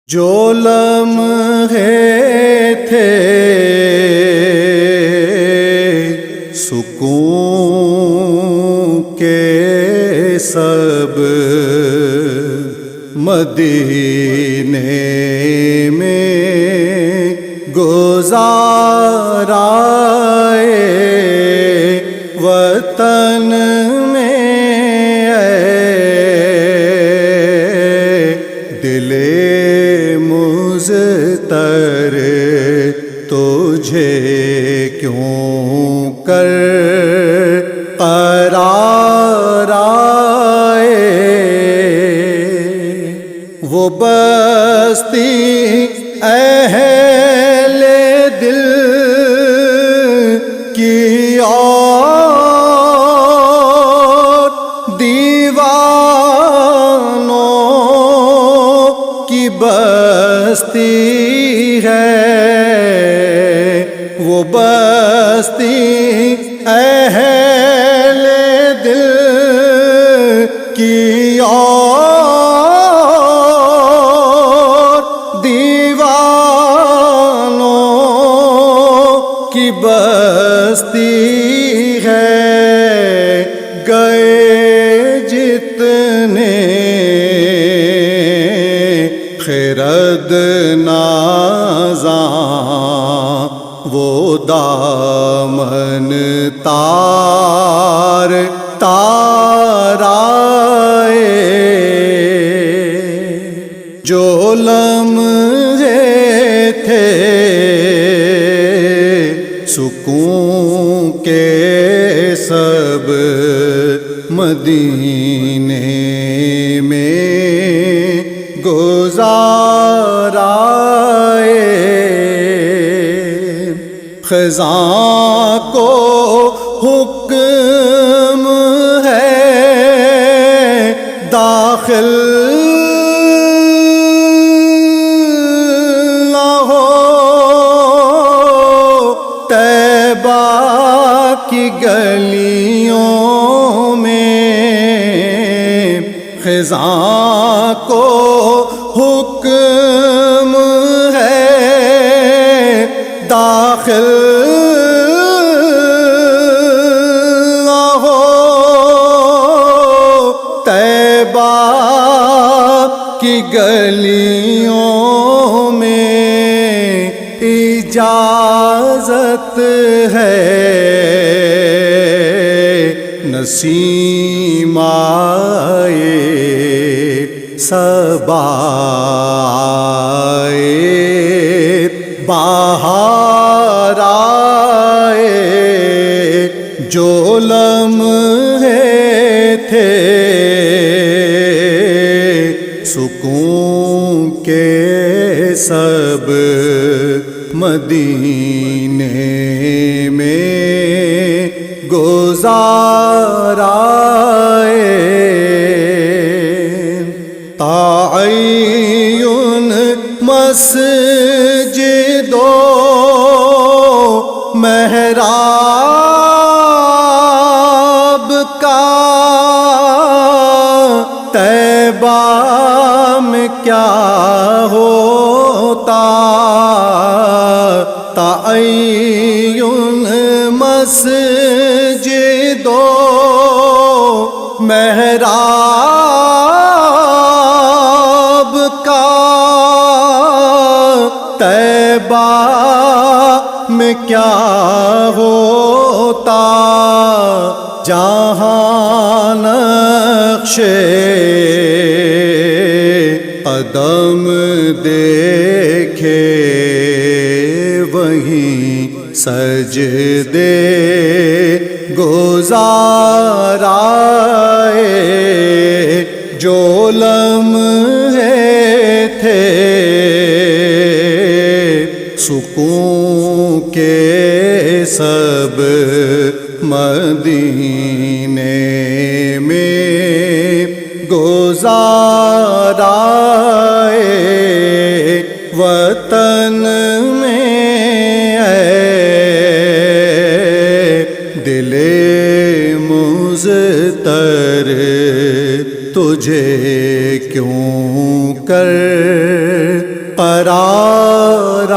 جو لمحے تھے سکون کے سب مدینے میں گزارائے وطن میں دل مضطر تجھے کیوں کر قرار آئے وہ بستی اہل دل کی اور دیوانوں کی بستی ہے وہ بستی اہل دل کی اور دیوانوں کی بستی ہے گئے جتنے خرد نازاں وہ دامن تار تار آئے جو لمحے تھے سکون کے سب مدینے میں گزارائے خزاں کو حکم ہے داخل نہ ہو طیبہ کی گلیوں میں خزاں کو حکم ہے داخل نہ ہو طیبہ کی گلیوں میں اجازت ہے نسیم آئے صبا آئے بہار آئے جو لمحے تھے سکون کے سب مدینے میں گزارائے تعین مسجد و محراب کا طیبہ میں کیا ہوتا تعین مسجد و محراب کا طیبہ میں کیا ہوتا جہاں نقش قدم دیکھے وہیں سجدے گزارائے جو لمحے تھے سکون کے سب مدینے میں گزارائے وطن میں دل مضطر تجھے کیوں کر قرار